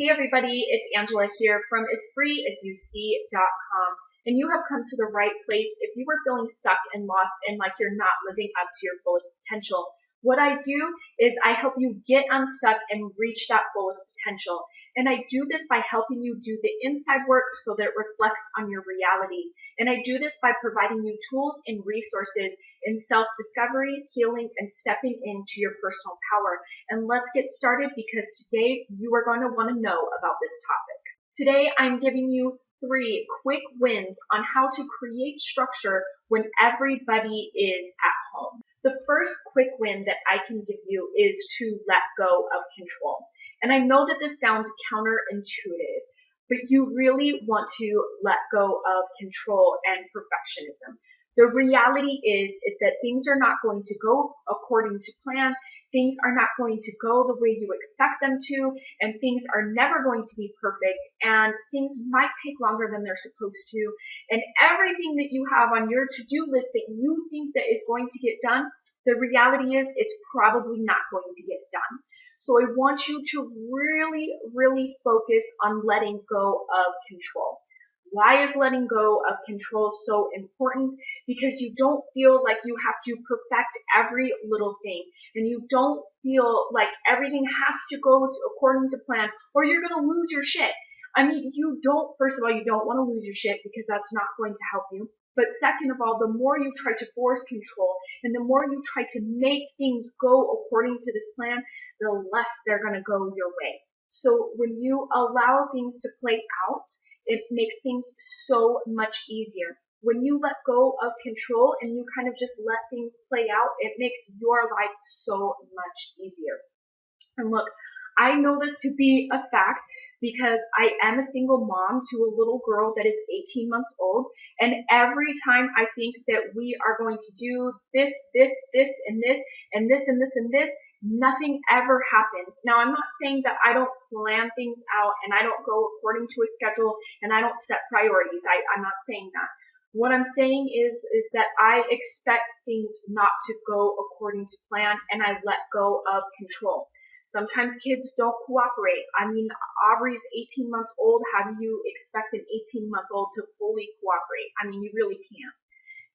Hey everybody, it's Angela here from AsFreeAsYouSee.com, and you have come to the right place if you were feeling stuck and lost and like you're not living up to your fullest potential. What I do is I help you get unstuck and reach that fullest potential. And I do this by helping you do the inside work so that it reflects on your reality. And I do this by providing you tools and resources in self-discovery, healing, and stepping into your personal power. And let's get started because today you are going to want to know about this topic. Today I'm giving you 3 quick wins on how to create structure when everybody is at home. The first quick win that I can give you is to let go of control. And I know that this sounds counterintuitive, but you really want to let go of control and perfectionism. The reality is that things are not going to go according to plan. Things are not going to go the way you expect them to, and things are never going to be perfect, and things might take longer than they're supposed to, and everything that you have on your to-do list that you think that is going to get done, the reality is it's probably not going to get done. So I want you to really focus on letting go of control. Why is letting go of control so important? Because you don't feel like you have to perfect every little thing, and you don't feel like everything has to go according to plan, or you're going to lose your shit. I mean, first of all, you don't want to lose your shit because that's not going to help you. But second of all, the more you try to force control and the more you try to make things go according to this plan, the less they're going to go your way. So when you allow things to play out, it makes things so much easier. When you let go of control and you kind of just let things play out, it makes your life so much easier. And look, I know this to be a fact because I am a single mom to a little girl that is 18 months old. And every time I think that we are going to do this, and this, and this, and this, and this, nothing ever happens. Now, I'm not saying that I don't plan things out and I don't go according to a schedule and I don't set priorities. I'm not saying that. What I'm saying is that I expect things not to go according to plan and I let go of control. Sometimes kids don't cooperate. I mean, Aubrey's 18 months old. How do you expect an 18-month-old to fully cooperate? I mean, you really can't.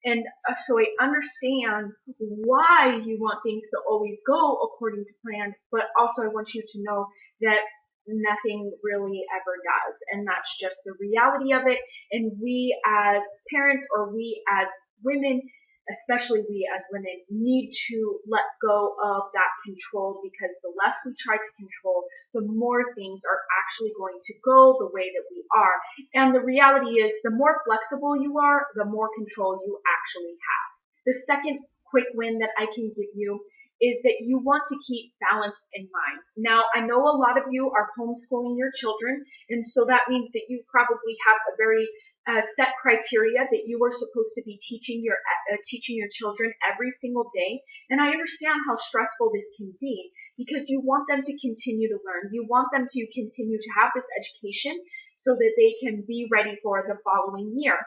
And so I understand why you want things to always go according to plan, but also I want you to know that nothing really ever does. And that's just the reality of it. And we as parents, or we as women, especially we as women, need to let go of that control, because the less we try to control, the more things are actually going to go the way that we are. And the reality is, the more flexible you are, the more control you actually have. The second quick win that I can give you is that you want to keep balance in mind. Now, I know a lot of you are homeschooling your children, and so that means that you probably have a very set criteria that you are supposed to be teaching your children every single day. And I understand how stressful this can be, because you want them to continue to learn. You want them to continue to have this education so that they can be ready for the following year.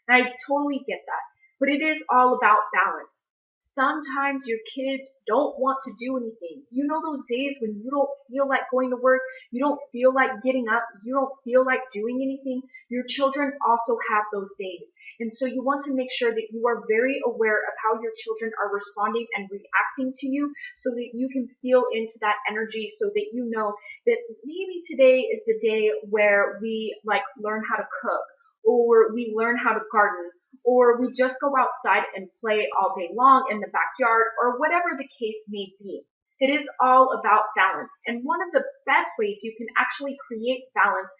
And I totally get that. But it is all about balance. Sometimes your kids don't want to do anything. You know those days when you don't feel like going to work, you don't feel like getting up, you don't feel like doing anything? Your children also have those days. And so you want to make sure that you are very aware of how your children are responding and reacting to you, so that you can feel into that energy, so that you know that maybe today is the day where we learn how to cook, or we learn how to garden, or we just go outside and play all day long in the backyard, or whatever the case may be. It is all about balance. And one of the best ways you can actually create balance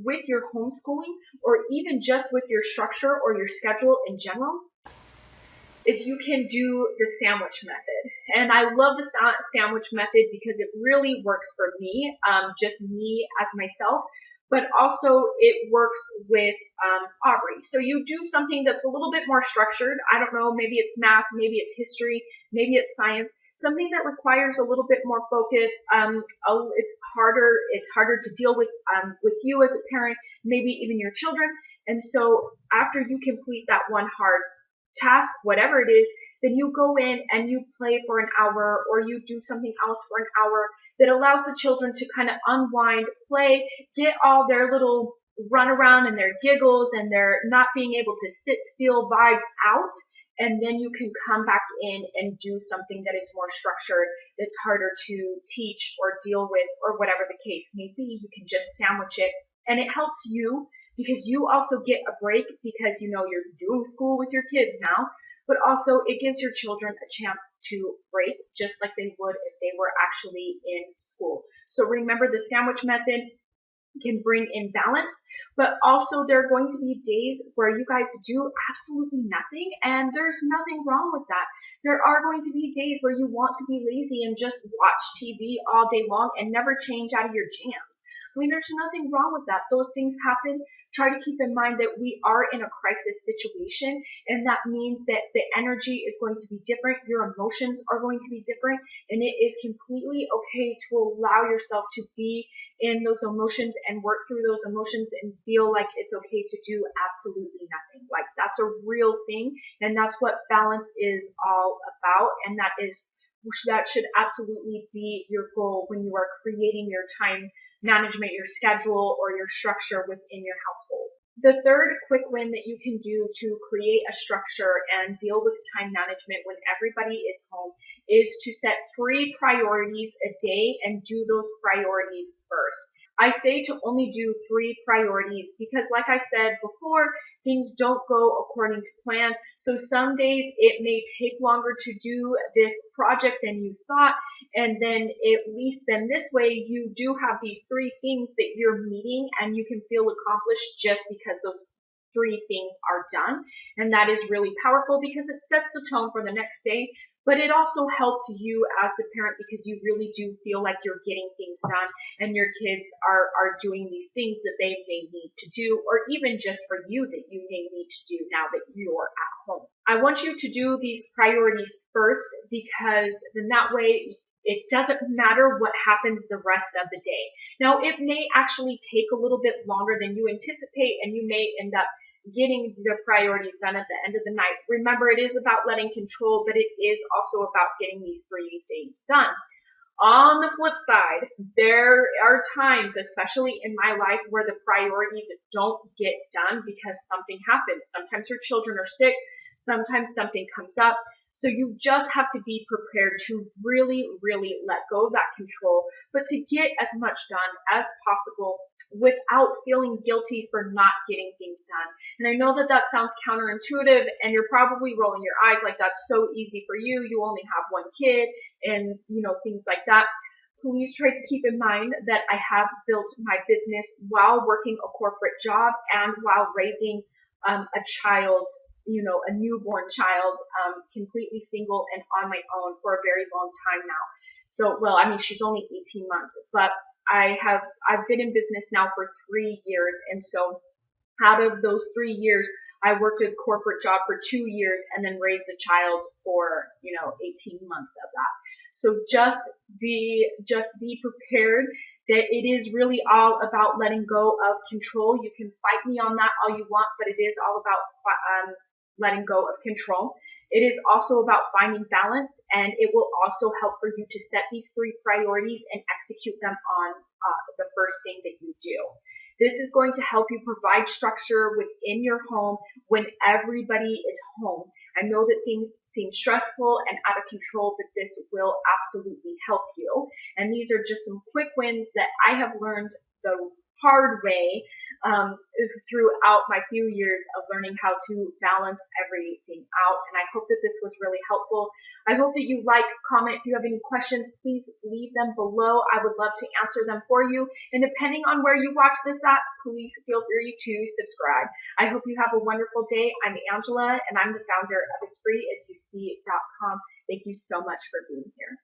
with your homeschooling, or even just with your structure or your schedule in general, is you can do the sandwich method. And I love the sandwich method because it really works for me, just me as myself. But also it works with Aubrey. So you do something that's a little bit more structured. I don't know, maybe it's math, maybe it's history, maybe it's science, something that requires a little bit more focus. It's harder to deal with you as a parent, maybe even your children. And so after you complete that one hard task, whatever it is, then you go in and you play for an hour, or you do something else for an hour that allows the children to kind of unwind, play, get all their little run around and their giggles and their not being able to sit still vibes out. And then you can come back in and do something that is more structured, that's harder to teach or deal with, or whatever the case may be. You can just sandwich it, and it helps you because you also get a break because you know you're doing school with your kids now, but also it gives your children a chance to break just like they would if they were actually in school. So remember, the sandwich method can bring in balance, but also there are going to be days where you guys do absolutely nothing, and there's nothing wrong with that. There are going to be days where you want to be lazy and just watch TV all day long and never change out of your jams. I mean, there's nothing wrong with that. Those things happen. Try to keep in mind that we are in a crisis situation, and that means that the energy is going to be different. Your emotions are going to be different, and it is completely okay to allow yourself to be in those emotions and work through those emotions and feel like it's okay to do absolutely nothing. Like, that's a real thing, and that's what balance is all about, and that should absolutely be your goal when you are creating your time management, your schedule, or your structure within your household. The third quick win that you can do to create a structure and deal with time management when everybody is home is to set 3 priorities a day and do those priorities first. I say to only do 3 priorities because, like I said before, things don't go according to plan. So some days it may take longer to do this project than you thought, and then at least then this way you do have these 3 things that you're meeting and you can feel accomplished just because those 3 things are done. And that is really powerful because it sets the tone for the next day. But it also helps you as the parent because you really do feel like you're getting things done and your kids are doing these things that they may need to do, or even just for you that you may need to do now that you're at home. I want you to do these priorities first because then that way it doesn't matter what happens the rest of the day. Now, it may actually take a little bit longer than you anticipate, and you may end up getting the priorities done at the end of the night. Remember, it is about letting control, but it is also about getting these 3 things done. On the flip side, there are times, especially in my life, where the priorities don't get done because something happens. Sometimes your children are sick. Sometimes something comes up. So you just have to be prepared to really, really let go of that control, but to get as much done as possible without feeling guilty for not getting things done. And I know that that sounds counterintuitive, and you're probably rolling your eyes like that's so easy for you. You only have 1 kid and, things like that. Please try to keep in mind that I have built my business while working a corporate job and while raising a child, a newborn child, completely single and on my own for a very long time now. So, well, I mean, she's only 18 months, but I've been in business now for 3 years. And so out of those 3 years, I worked a corporate job for 2 years and then raised a child for, 18 months of that. So just be prepared that it is really all about letting go of control. You can fight me on that all you want, but it is all about letting go of control. It is also about finding balance, and it will also help for you to set these 3 priorities and execute them on the first thing that you do. This is going to help you provide structure within your home when everybody is home. I know that things seem stressful and out of control, but this will absolutely help you. And these are just some quick wins that I have learned the hard way throughout my few years of learning how to balance everything out. And I hope that this was really helpful. I hope that you comment. If you have any questions, please leave them below. I would love to answer them for you. And depending on where you watch this at, please feel free to subscribe. I hope you have a wonderful day. I'm Angela, and I'm the founder of AsFreeAsYouSee.com. Thank you so much for being here.